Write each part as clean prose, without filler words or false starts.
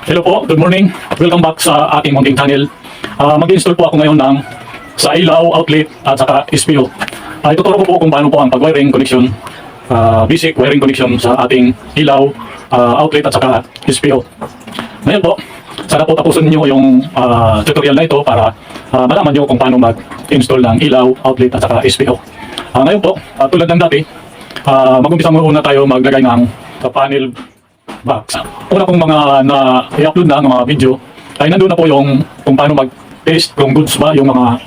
Hello po, good morning. Welcome back sa ating mounting channel. Mag-install po ako ngayon sa ilaw, outlet at saka SPO. Ituturo ko po kung paano po ang pag-wiring connection, basic wiring connection sa ating ilaw, outlet at saka SPO. Ngayon po, sana po tapusin niyo yung tutorial na ito para malaman niyo kung paano mag-install ng ilaw, outlet at saka SPO. Ngayon po, tulad ng dati, mag-umpisa muna tayo maglagay ng panel box. Una kong mga na-i-upload na mga video ay nandun na po yung kung paano mag-test kung goods ba yung mga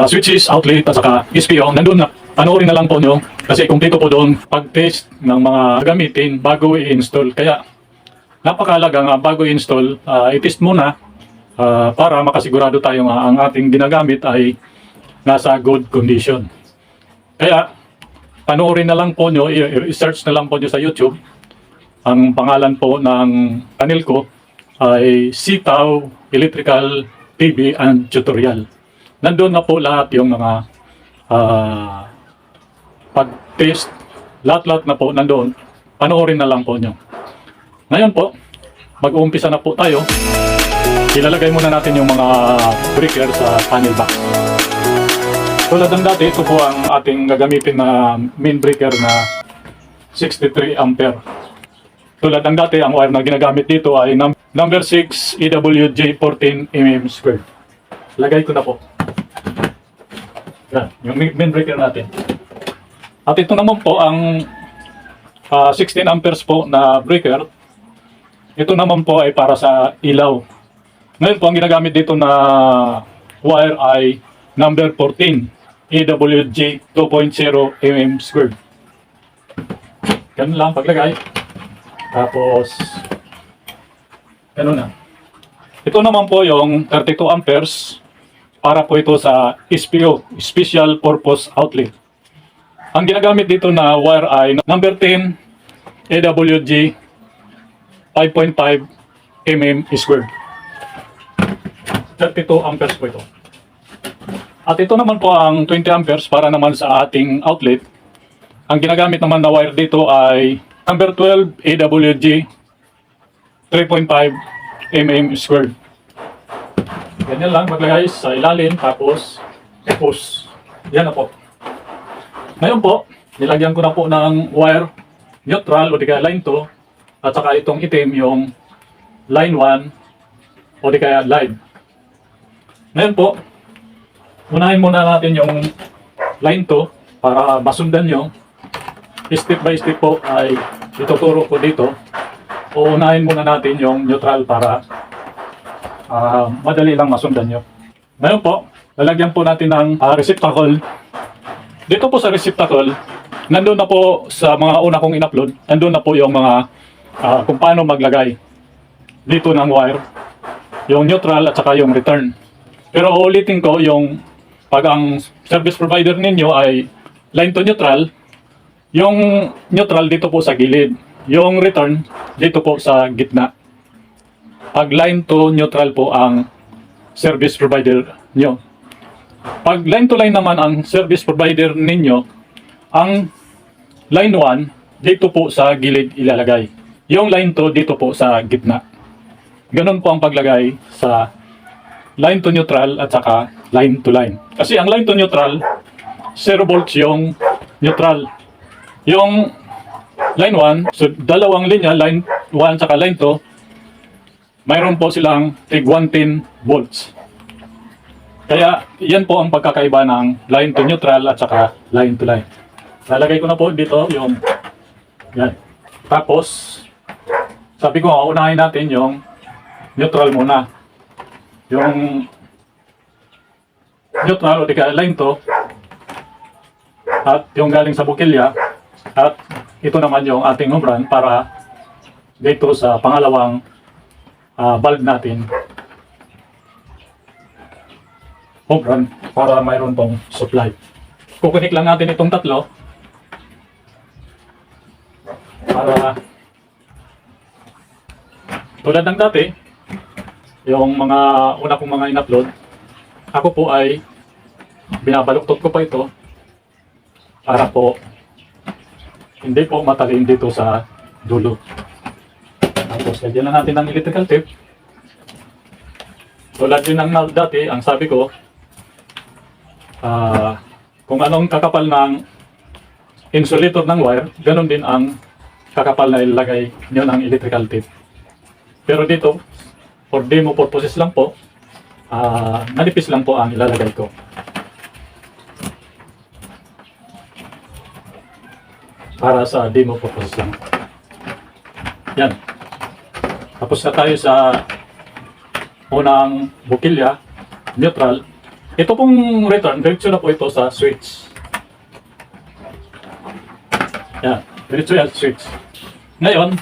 switches, outlet at saka SPO. Nandun na. Panoorin na lang po nyo kasi kumpleto po doon pag-test ng mga gamitin bago i-install. Kaya napakalaga nga bago i-install, i-test muna para makasigurado tayo nga ang ating ginagamit ay nasa good condition. Kaya panoorin na lang po nyo, i-search na lang po nyo sa YouTube. Ang pangalan po ng channel ko ay Sitaw Electrical TV and Tutorial. Nandun na po lahat yung mga pag-test, lahat na po nandun. Panoorin na lang po nyo. Ngayon po, mag-uumpisa na po tayo. Ilalagay muna natin yung mga breaker sa panel box. Tulad ng dati, ito po ang ating gagamitin na main breaker na 63 ampere. Tulad ng dati, ang wire na ginagamit dito ay number 6 EWJ 14 mm². Lagay ko na po. Yan, yung main breaker natin. At ito naman po ang 16 amperes po na breaker. Ito naman po ay para sa ilaw. Ngayon po, ang ginagamit dito na wire ay number 14 EWJ 2.0 mm². Ganun lang paglagay. Tapos, ano na. Ito naman po yung 32 amperes para po ito sa SPO, Special Purpose Outlet. Ang ginagamit dito na wire ay number 10 AWG 5.5 mm². 32 amperes po ito. At ito naman po ang 20 amperes para naman sa ating outlet. Ang ginagamit naman na wire dito ay number 12 AWG 3.5 mm². Ganyan lang maglagay sa ilalim tapos push. Yan na po. Ngayon po, nilagyan ko na po ng wire neutral o di kaya line 2 at saka itong itim yung line 1 o di kaya live. Ngayon po, unahin muna natin yung line 2 para masundan nyo. Step by step po ay ituturo ko dito. Uunahin muna natin yung neutral para madali lang masundan nyo. Ngayon po, lalagyan po natin ng receptacle. Dito po sa receptacle, nandun na po sa mga una kong in-upload, nandun na po yung mga kung paano maglagay dito ng wire, yung neutral at saka yung return. Pero uulitin ko yung pag ang service provider ninyo ay line to neutral, yung neutral dito po sa gilid, yung return dito po sa gitna. Pag line to neutral po ang service provider nyo. Pag line to line naman ang service provider ninyo, ang line 1 dito po sa gilid ilalagay. Yung line 2 dito po sa gitna. Ganun po ang paglagay sa line to neutral at saka line to line. Kasi ang line to neutral, 0 volts yung neutral. Yung line 1, so dalawang linya, line 1 saka line 2, mayroon po silang tig 110 volts. Kaya yan po ang pagkakaiba ng line to neutral at saka line to line. Lalagay ko na po dito yung yan. Tapos sabi ko, unahin natin yung neutral muna. Yung neutral o di kaya line 2 at yung galing sa bukilya at ito naman yung ating numran para dito sa pangalawang bulb natin. Numran para mayroon tong supply. Kukunik lang natin itong tatlo para tulad ng dati, yung mga una kong mga in-upload, ako po ay binabaluktot ko pa ito para po hindi po matalim dito sa dulo. Tapos lagyan na natin ng electrical tape Tulad din ng dati, ang sabi ko, kung anong kakapal ng insulator ng wire, ganun din ang kakapal na ilagay nyo ng electrical tape. Pero dito, for demo purposes lang po, manipis lang po ang ilalagay ko. Para sa demo purposes lang. Yan. Tapos na tayo sa unang bukilya, neutral. Ito pong return, diretso na po ito sa switch. Yan, diretso yan switch. Ngayon,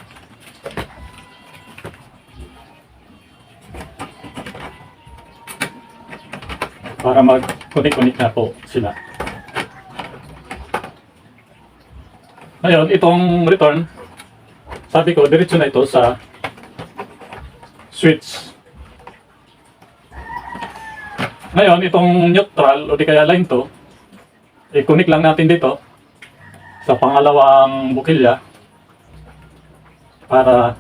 para mag-connect na po sila. Ngayon, itong return, sabi ko, diretso na ito sa switch. Ngayon, itong neutral o di kaya line to, i-connect lang natin dito sa pangalawang bukilya para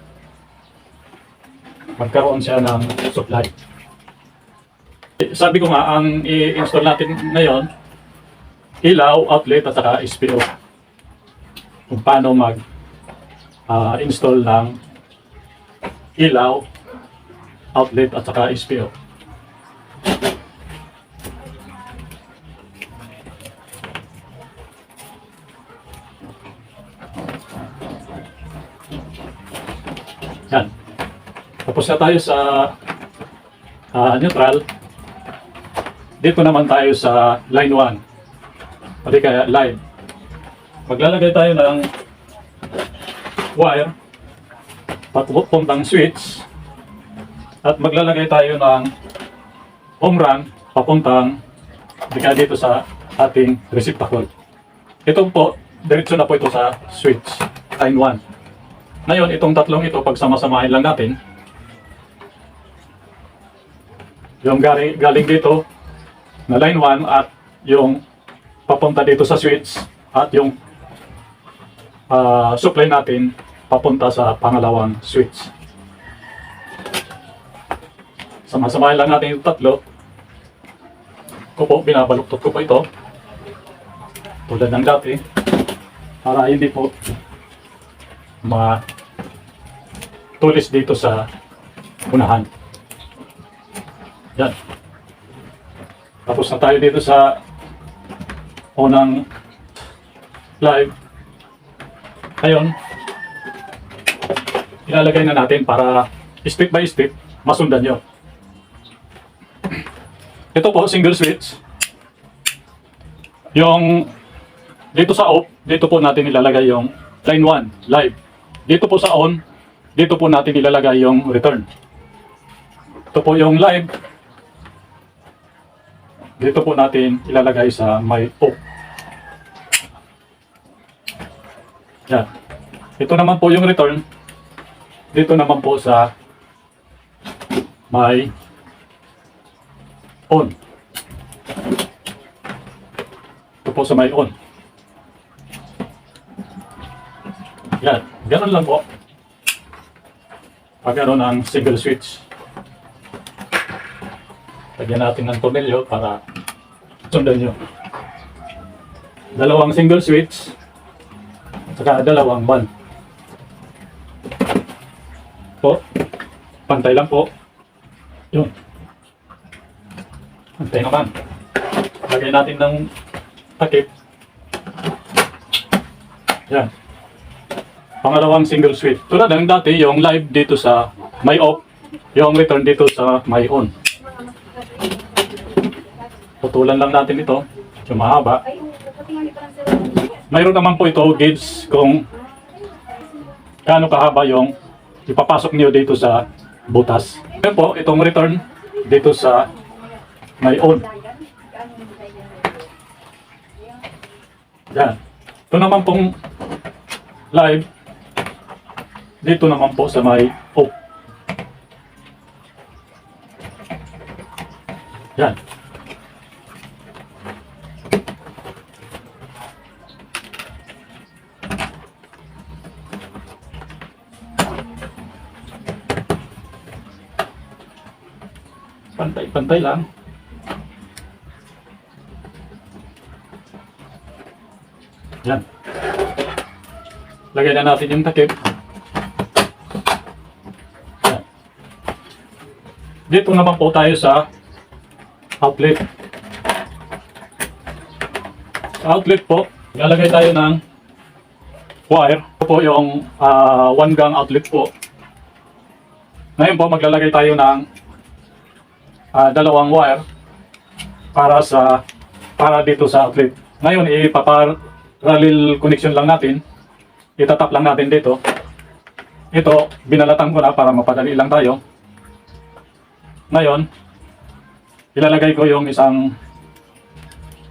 magkaroon siya ng supply. Sabi ko nga, ang i-install natin ngayon, ilaw, outlet at saka SPO. Kung paano mag-install ng ilaw, outlet at saka SPO. Yan. Tapos na tayo sa neutral. Dito naman tayo sa line 1. O di kaya line. Maglalagay tayo ng wire papuntang switch at maglalagay tayo ng home run papuntang di kaya dito sa ating receptacle. Ito po, diretso na po ito sa switch line 1. Ngayon, itong tatlong ito, pag sama-samahin lang natin, yung galing dito na line 1 at yung papunta dito sa switch at yung supply natin papunta sa pangalawang switch. Sama-samahin lang natin yung tatlo. Binabaluktot ko po ito tulad ng dati para hindi po matulis dito sa unahan. Yan. Tapos na tayo dito sa unang live. Ngayon, ilalagay na natin para step by step masundan nyo. Ito po, single switch. Yung dito sa off, dito po natin ilalagay yung line 1, live. Dito po sa on, dito po natin ilalagay yung return. Ito po yung live. Dito po natin ilalagay sa may off. Yan. Ito naman po yung return. Dito naman po sa may on. Ito po sa may on. Yan. Ganun lang po. Pagkaroon ng single switch. Lagyan natin ng tornilyo para sundan nyo. Dalawang single switch. Saka dalawang band. Po. Pantay lang po. Yun. Pantay naman. Lagyan natin ng takip. Yan. Pangalawang single switch. Tulad ng dati, yung live dito sa may off, yung return dito sa may on. Putulan lang natin ito. Yung mahaba. Mayroon naman po ito gauge kung gaano kahaba yung ipapasok niyo dito sa butas. Yan po, itong return dito sa may on. Yan. Ito naman pong live dito naman po sa may off. Yan. Pantay-pantay lang. Yan. Lagyan na natin yung takip. Yan. Dito naman po tayo sa outlet. Sa outlet po, lalagay tayo ng wire. Ito po yung 1 gang outlet po. Ngayon po, maglalagay tayo ng 2 wire para dito sa outlet. Ngayon, ipaparallel connection lang natin. Itatap lang natin dito. Ito, binalatan ko na para mapadali lang tayo. Ngayon, ilalagay ko yung isang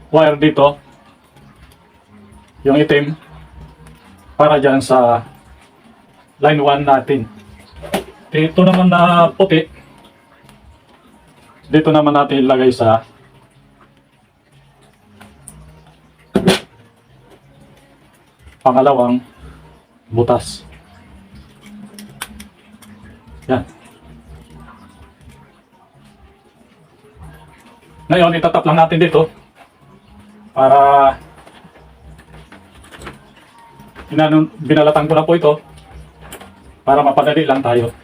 wire dito, yung itim, para dyan sa line 1 natin. Ito naman na puti, dito naman natin ilagay sa pangalawang butas. Yan. Ngayon, itatap lang natin dito para binalatan ko na po ito para mapadali lang tayo.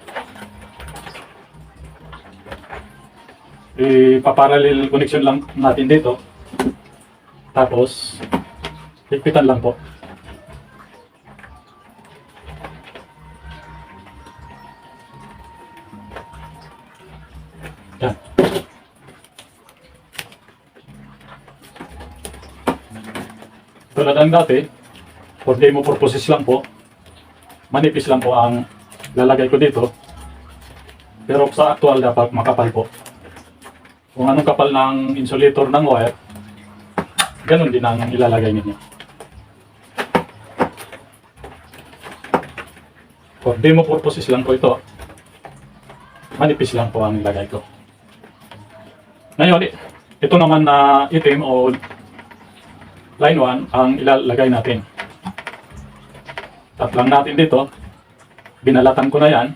Ipaparallel connection lang natin dito. Tapos, higpitan lang po. Yan. Tulad ng dati, for demo purposes lang po, manipis lang po ang lalagay ko dito. Pero sa actual dapat makapal po. Kung anong kapal ng insulator ng wire, ganun din ang ilalagay ninyo. For demo purposes lang po ito, manipis lang po ang ilagay ko. Ngayon, ito naman na itim o line 1 ang ilalagay natin. Tap lang natin dito. Binalatan ko na yan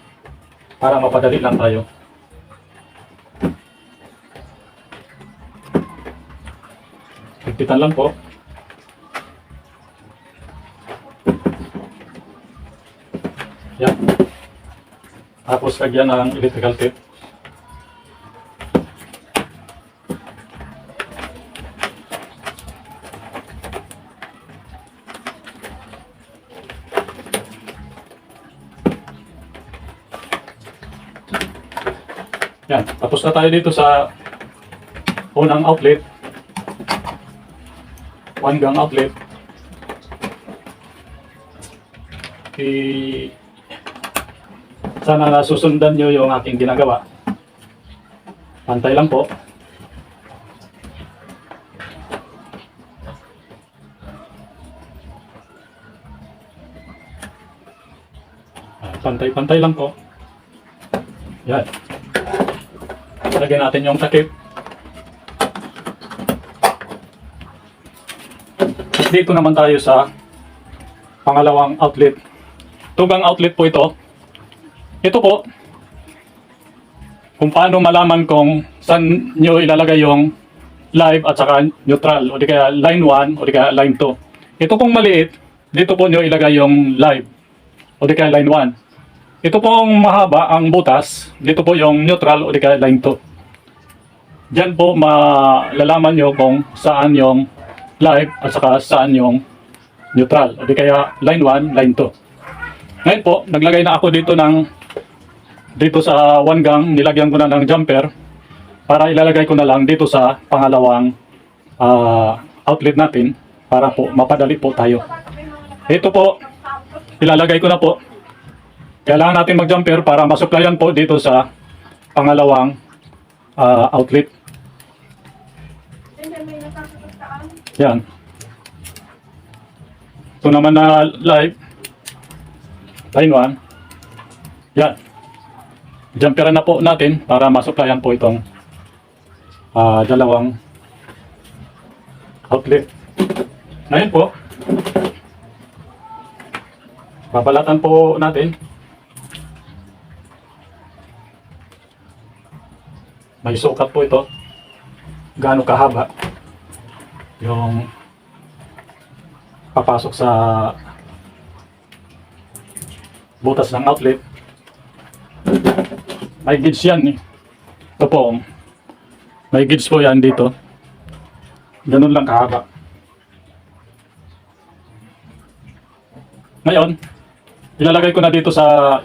para mapadali lang tayo. Higpitan lang po. Yan. Tapos lagyan ng electrical tape. Yan, tapos na tayo dito sa unang outlet. 1 gang outlet. Sana nasusundan nyo yung aking ginagawa. Pantay lang po. Pantay-pantay lang po. Yan. Lagyan natin yung takip. Dito naman tayo sa pangalawang outlet. Tugang outlet po ito. Ito po, kung paano malaman kung saan nyo ilalagay yung live at saka neutral, o di kaya line 1 o di kaya line 2. Ito pong maliit, dito po nyo ilagay yung live o di kaya line 1. Ito pong mahaba ang butas, dito po yung neutral o di kaya line 2. Diyan po malalaman nyo kung saan yung live at saka saan yung neutral o di kaya line 1, line 2. Ngayon po, naglagay na ako dito sa 1 gang, nilagyan ko na ng jumper para ilalagay ko na lang dito sa pangalawang outlet natin para po mapadali po tayo. Ito po, ilalagay ko na po. Kailangan natin mag-jumper para masuplayan po dito sa pangalawang outlet. Yan. Ito naman na live. Line 1. Yan. Jumperan na po natin para masuplayan po itong dalawang outlet. Ngayon po, babalatan po natin. May sukat po ito. Gaano kahaba yung papasok sa butas ng outlet. May gauge yan eh. Ito po, may gauge po yan dito. Ganun lang kahaba. Ngayon, ilalagay ko na dito sa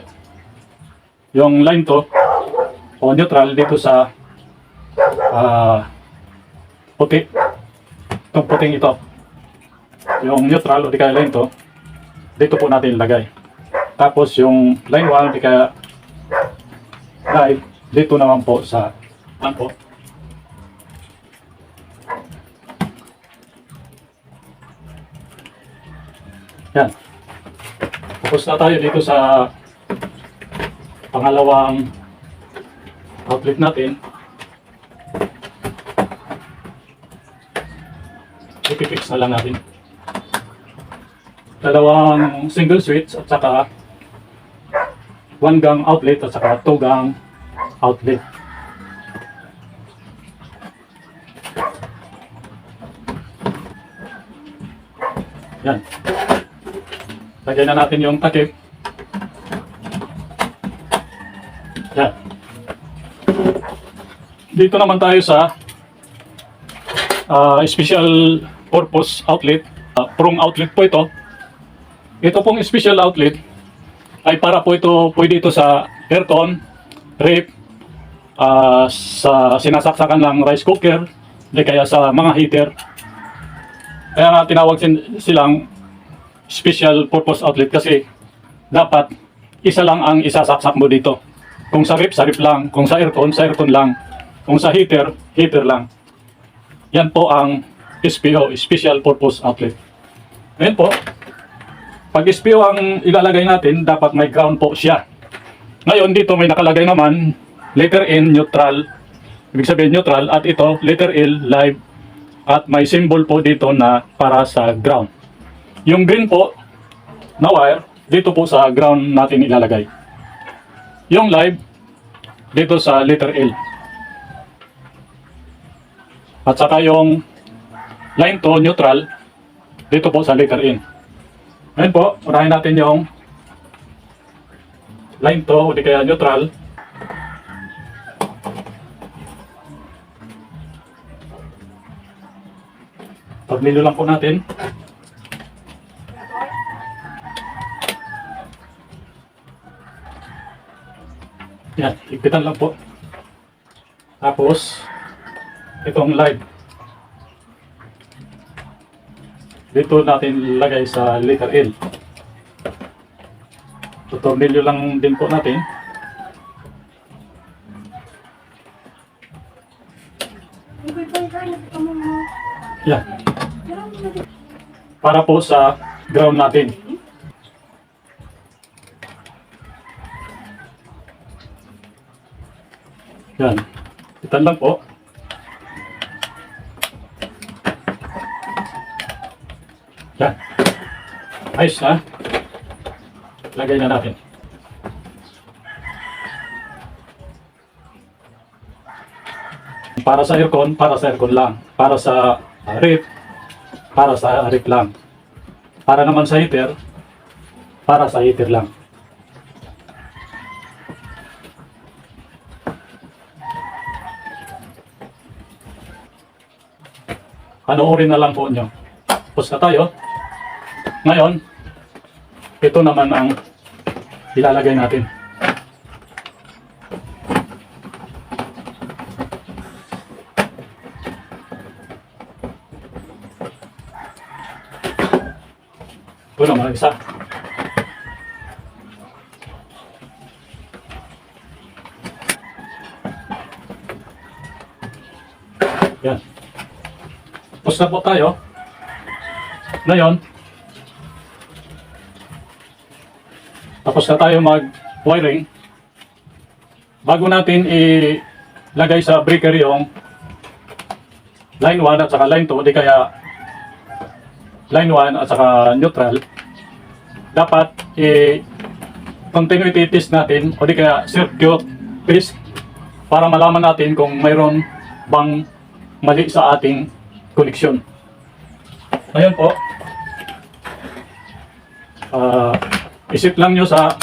yung line to o neutral dito sa puti. Itong puting ito. Yung neutral o di kaya line to, dito po natin ilagay. Tapos yung line 1 di kaya live, dito naman po sa po. Yan. Focus na tayo dito sa pangalawang outlet natin. Ipipix na lang natin. Dalawang single switch at saka 1 gang outlet at saka 2 gang outlet. Yan. Lagyan na natin yung takip. Yan. Dito naman tayo sa special purpose outlet. Prong outlet po ito. Ito pong special outlet ay para po ito, pwede ito sa aircon, ref, sa sinasaksakan ng rice cooker, di kaya sa mga heater. Kaya nga tinawag silang special purpose outlet kasi dapat isa lang ang isasaksak mo dito. Kung sa ref lang. Kung sa aircon lang. Kung sa heater lang. Yan po ang SPO, special purpose outlet. Ngayon po, pag SPO ang ilalagay natin, dapat may ground po siya. Ngayon dito may nakalagay naman letter N neutral, ibig sabihin neutral, at ito letter L live, at may symbol po dito na para sa ground. Yung green po na wire dito po sa ground natin ilalagay. Yung live dito sa letter L. At saka yung line to neutral dito po sa letter N. Ngayon po, unahin natin yung line to o di kaya neutral. Tornilyo lang po natin. Yan, higpitan lang po. Tapos, itong live. Dito natin lagay sa letter L. Tornilyo lang din po natin. Yan. Para po sa ground natin. Yan. Itan lang po. Yan. Ayos na. Lagay na natin. Para sa aircon lang. Para sa ref lang. Para naman sa heater, para sa heater lang. Panoorin na lang po nyo. Tapos na tayo. Ngayon, ito naman ang ilalagay natin. Ito naman ang isa. Yan. Tapos na po tayo. Ngayon, tapos na tayo mag-wiring. Bago natin ilagay sa breaker yung line 1 at saka line 2, di kaya line 1 at saka neutral, dapat continuity test natin o di kaya circuit test para malaman natin kung mayroon bang mali sa ating koneksyon. Ngayon po, isip lang nyo sa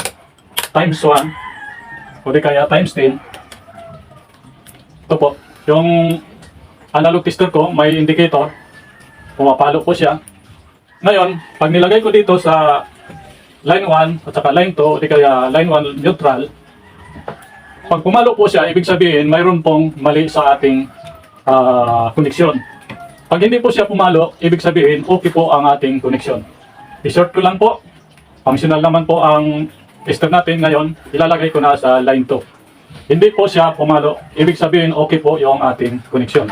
times 1 o di kaya times 10. Ito po, yung analog tester ko may indicator, pumapalo po siya. Ngayon, pag nilagay ko dito sa line 1 at saka line 2 o di kaya line 1 neutral, pag pumalo po siya, ibig sabihin mayroon pong mali sa ating koneksyon. Pag hindi po siya pumalo, ibig sabihin okay po ang ating koneksyon. I-short ko lang po. Functional naman po ang tester natin ngayon. Ilalagay ko na sa line 2. Hindi po siya pumalo, ibig sabihin okay po yung ating koneksyon.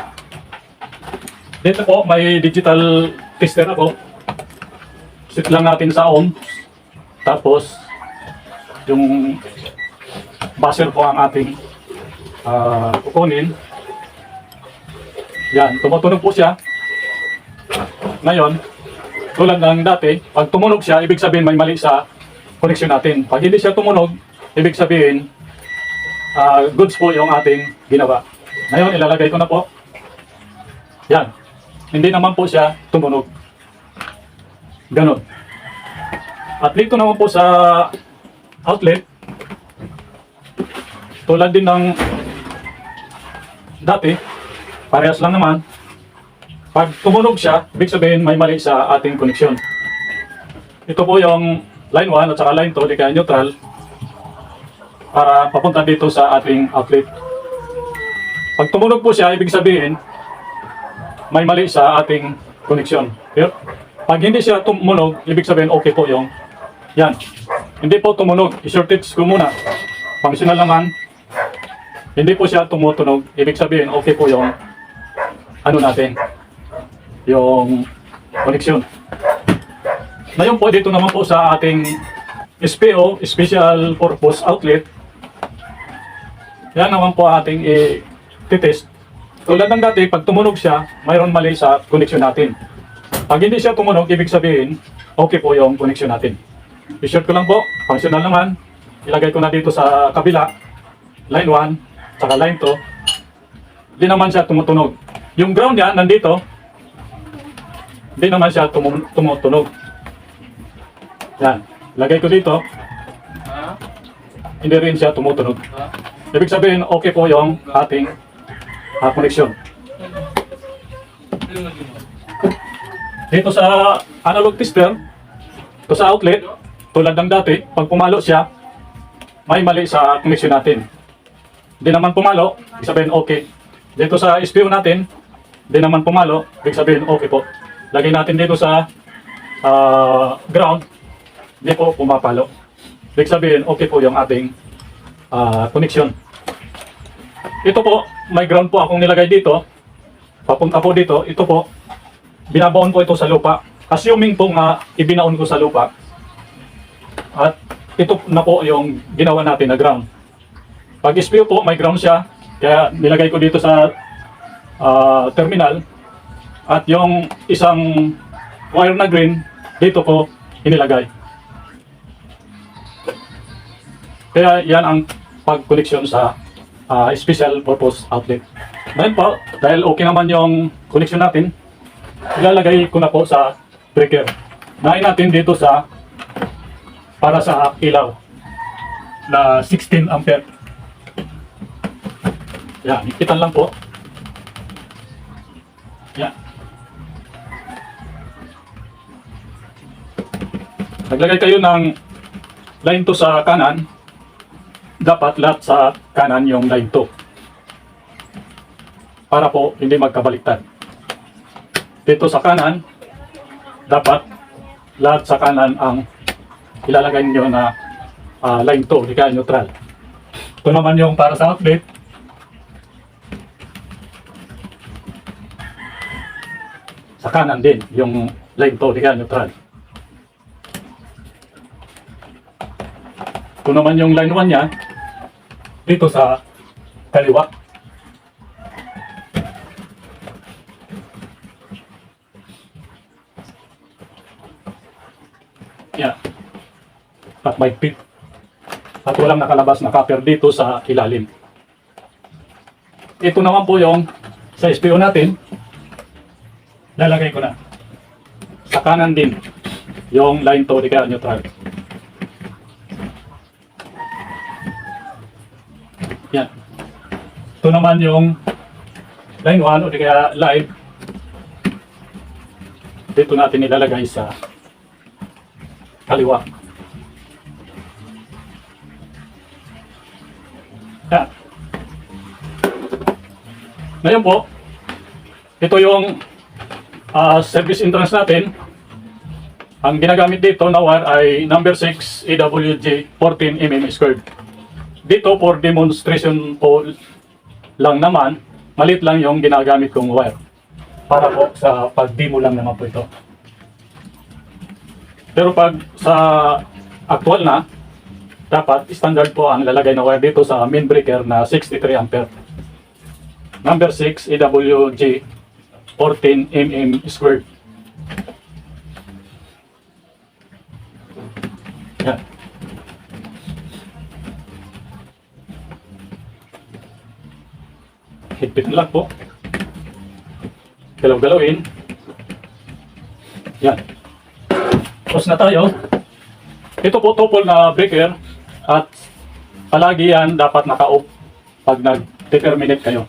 Dito po may digital tester ako. Set lang natin sa ohms. Tapos yung buzzer po ang ating kukunin. Yan, tumutunog po siya. Ngayon, tulad ng dati, pag tumunog siya, ibig sabihin may mali sa koneksyon natin. Pag hindi siya tumunog, ibig sabihin goods po yung ating ginawa. Ngayon, ilalagay ko na po. Yan. Hindi naman po siya tumunog. Ganon. At dito naman po sa outlet, tulad din ng dati, parehas lang naman. Pag tumunog siya, ibig sabihin may mali sa ating koneksyon. Ito po yung line 1 at saka line 2, di kaya neutral, para papunta dito sa ating outlet. Pag tumunog po siya, ibig sabihin may mali sa ating koneksyon. Pero pag hindi siya tumunog, ibig sabihin okay po yung yan. Hindi po tumunog, i-shortage ko muna. Functional naman. Hindi po siya tumutunog, ibig sabihin okay po yung ano natin, yung koneksyon. Ngayon po, dito naman po sa ating SPO, Special Purpose Outlet. Yan naman po ating i-test. Tulad ng dati, pag tumunog siya, mayroon mali sa koneksyon natin. Pag hindi siya tumunog, ibig sabihin, okay po yung koneksyon natin. I-short ko lang po, functional naman. Ilagay ko na dito sa kabila, line 1, saka line 2. Hindi naman siya tumutunog. Yung ground yan, nandito, hindi naman siya tumutunog. Yan, lagay ko dito, hindi rin siya tumutunog. Ibig sabihin, okay po yung ating koneksyon. Dito sa analog tester, ito sa outlet, tulad ng dati, pag pumalo siya, may mali sa koneksyon natin. Hindi naman pumalo, ibig sabihin okay. Dito sa SPO natin, hindi naman pumalo, ibig sabihin okay po. Lagay natin dito sa ground, hindi po pumapalo. Ibig sabihin okay po yung ating koneksyon. Ito po, may ground po akong nilagay dito. Papunta po dito, ito po, binabaon ko ito sa lupa. Assuming po nga ibinaon ko sa lupa. At ito na po yung ginawa natin na ground. Pag SPO po, may ground siya. Kaya nilagay ko dito sa terminal. At yung isang wire na green, dito po inilagay. Kaya yan ang pag-connection sa special purpose outlet. Ngayon po, dahil okay naman yung connection natin, ilalagay ko na po sa breaker. Nain natin dito sa para sa ilaw na 16 ampere. Yan, ipitan lang po. Yan. Naglagay kayo ng line 2 sa kanan. Dapat lahat sa kanan yung line 2. Para po hindi magkabaliktad. Dito sa kanan, dapat lahat sa kanan ang ilalagay nyo na line 2, di kaya neutral. Ito naman yung para sa outlet. Sa kanan din, yung line 2, di kaya neutral. Ito naman yung line 1 niya, dito sa kaliwa. Yan. At may pit. At walang nakalabas na copper dito sa ilalim. ito naman po yung sa SPO natin. Lalagay ko na. Sa kanan din yung line to di kaya neutral. Yan. Ito naman yung line 1 o di kaya live. Dito natin ilalagay sa kaliwa. Yan. Ngayon po, ito yung service entrance natin. Ang ginagamit dito na wire ay number 6 AWG 14 mm squared. Dito for demonstration po lang naman, malit lang yung ginagamit kong wire. Para po sa pag-demo lang naman po ito. Pero pag sa actual na, dapat standard po ang lalagay na wire dito sa main breaker na 63 ampere. Number 6 AWG 14 mm squared. Yan. Higpit na lang po. Galaw-galawin. Yan. Tapos na tayo. Ito po topol na breaker at palagi yan dapat naka-off pag nag-terminate kayo.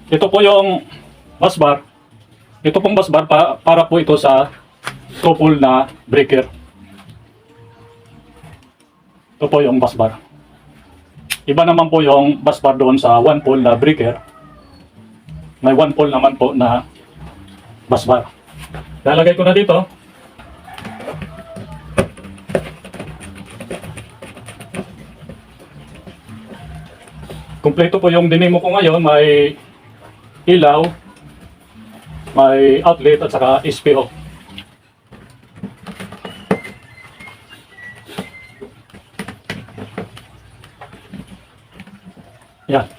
Ito po yung bus bar. Ito pong bus bar para po ito sa topol na breaker. Ito po yung bus bar. Iba naman po yung bus bar doon sa 1 pole na breaker. May 1 pole naman po na bus bar. Lalagay ko na dito. Kumpleto po yung dinemo ko ngayon. May ilaw, may outlet at saka SPO. Yan.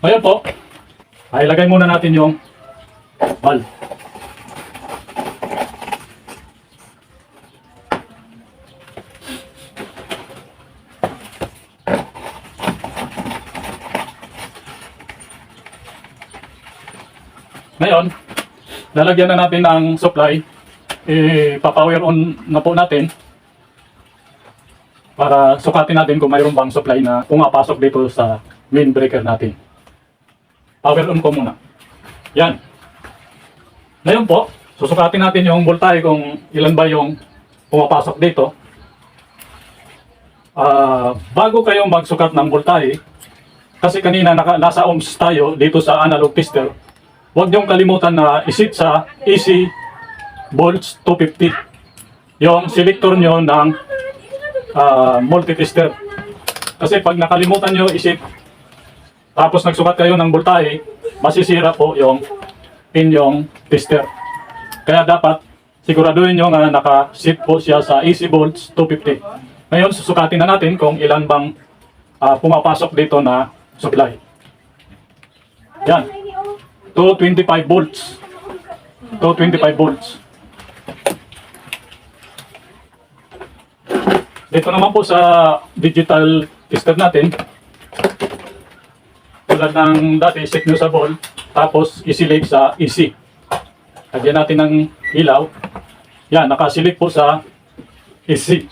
Ngayon po, ay ilagay muna natin yung valve. Ngayon, lalagyan na natin ng supply. Ipa-power on na po natin para sukatin natin kung mayroon bang supply na pumapasok dito sa main breaker natin. Power on ko muna. Yan. Ngayon po, susukatin natin yung voltahe kung ilan ba yung pumapasok dito. Bago kayong magsukat ng voltahe, kasi kanina nasa ohms tayo dito sa analog tester, huwag niyong kalimutan na isit sa AC volts 250 yung selector nyo ng multitester. Kasi pag nakalimutan nyo isit tapos nagsukat kayo ng voltahe, masisira po yung inyong tester. Kaya dapat siguraduhin nyo nga nakasit po siya sa AC volts 250. Ngayon susukatin na natin kung ilan bang pumapasok dito na supply. Yan. 225 volts. 225 volts. Dito naman po sa digital tester natin, tulad ng dati, set nyo sa volt, tapos isilip sa AC. Lagyan natin ng ilaw. Yan, nakasilip po sa AC.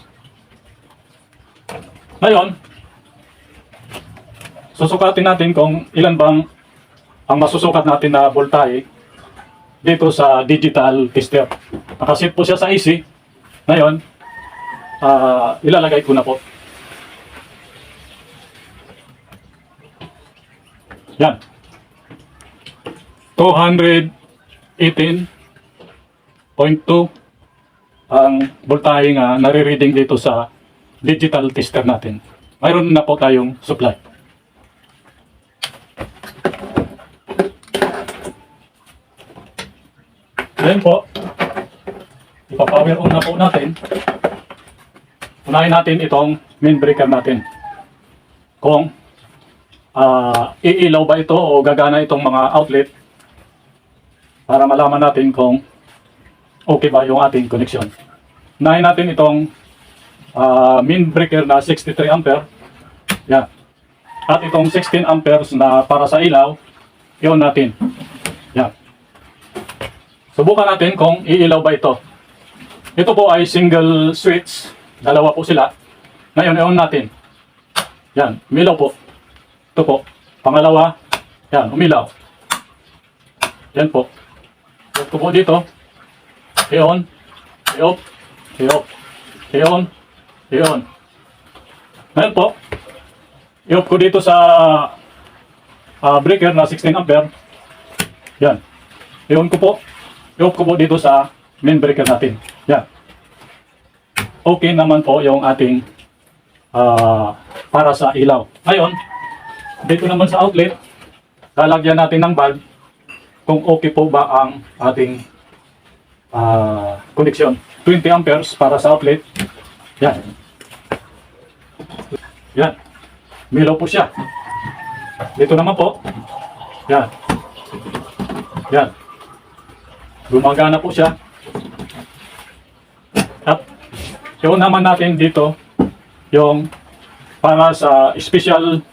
Ngayon, susukatin natin kung ilan bang ang masusukat natin na voltahe dito sa digital tester. Nakasit po siya sa AC. Ngayon, ilalagay ko na po. Yan. 218.2 ang voltahe nga nare-reading dito sa digital tester natin. Mayroon na po tayong supply. Ngayon po, ipa-power on na po natin. Unahin natin itong main breaker natin. Kung iilaw ba ito o gagana itong mga outlet para malaman natin kung okay ba yung ating connection. Unahin natin itong main breaker na 63 ampere. Yan. At itong 16 amperes na para sa ilaw, i-on natin. Yan. Subukan natin kung iilaw ba ito. Ito po ay single switch. Dalawa po sila. Ngayon, i-on natin. Yan, umilaw po. Ito po. Pangalawa, yan, umilaw. Yan po. Ito po dito. I-on. I-off. I-off. I-on. I-on. Ngayon po, i-off ko dito sa breaker na 16 ampere. Yan. I-on ko po. I-off ko po dito sa main breaker natin. Yan. Okay naman po yung ating para sa ilaw. Ngayon, dito naman sa outlet, lalagyan natin ng bulb kung okay po ba ang ating connection. 20 amperes para sa outlet. Yan. Yan. Milaw po siya. Dito naman po. Yan. Yan. Gumagana po siya. At yun naman natin dito yung para sa special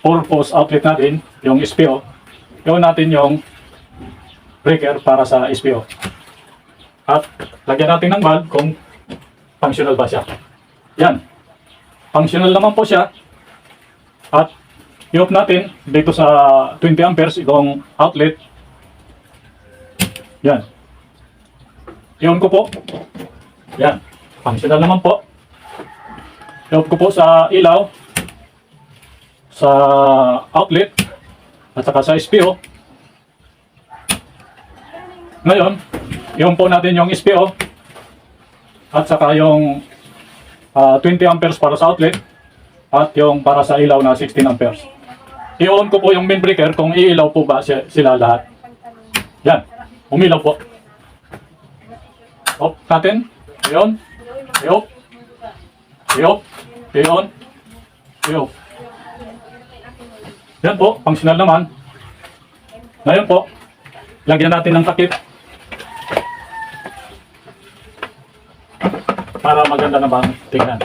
purpose outlet natin, yung SPO. Yun natin yung breaker para sa SPO. At lagyan natin ng bulb kung functional ba siya. Yan. Functional naman po siya. At i-off natin dito sa 20 amperes itong outlet. Yan. I-on ko po. Yan. Functional naman po. I-off ko po sa ilaw, sa outlet, at saka sa SPO. Ngayon, i-on po natin yung SPO at saka yung 20 amperes para sa outlet at yung para sa ilaw na 16 amperes. I-on ko po yung main breaker kung iilaw po ba sila lahat. Yan. Umilaw po. Off natin. I-on. I-off. I-off. I-on. I-off. Yan po. Functional naman. Ngayon po, lagyan natin ng takip para maganda naman tingnan.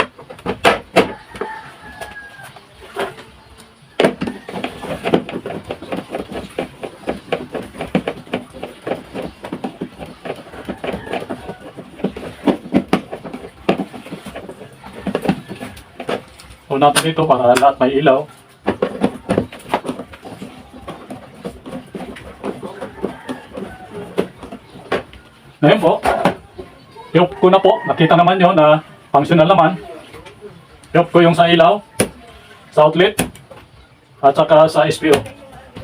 On natin dito para lahat may ilaw. Ngayon po, i-off ko na po. Nakita naman nyo na functional naman. I-off ko yung sa ilaw, sa outlet, at saka sa SPO.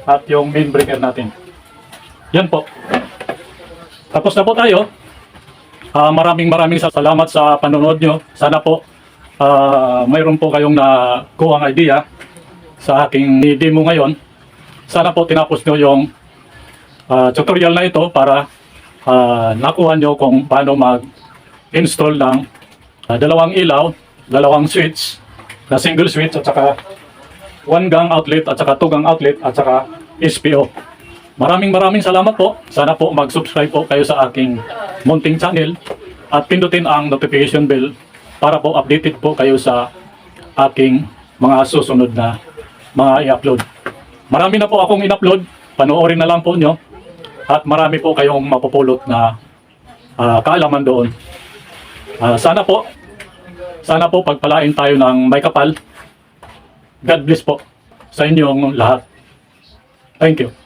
At yung main breaker natin. Yan po. Tapos na po tayo. Maraming salamat sa panonood nyo. Sana po mayroon po kayong nakuhang idea sa aking demo ngayon. Sana po tinapos nyo yung tutorial na ito para nakuha nyo kung paano mag-install ng dalawang ilaw, dalawang switch, na single switch at saka 1 gang outlet at saka 2 gang outlet at saka SPO. Maraming salamat po. Sana po mag-subscribe po kayo sa aking munting channel at pindutin ang notification bell para po updated po kayo sa aking mga susunod na mga i-upload. Marami na po akong in-upload. Panoorin na lang po nyo. At marami po kayong mapupulot na kaalaman doon. Sana po pagpalain tayo ng may kapal. God bless po sa inyong lahat. Thank you.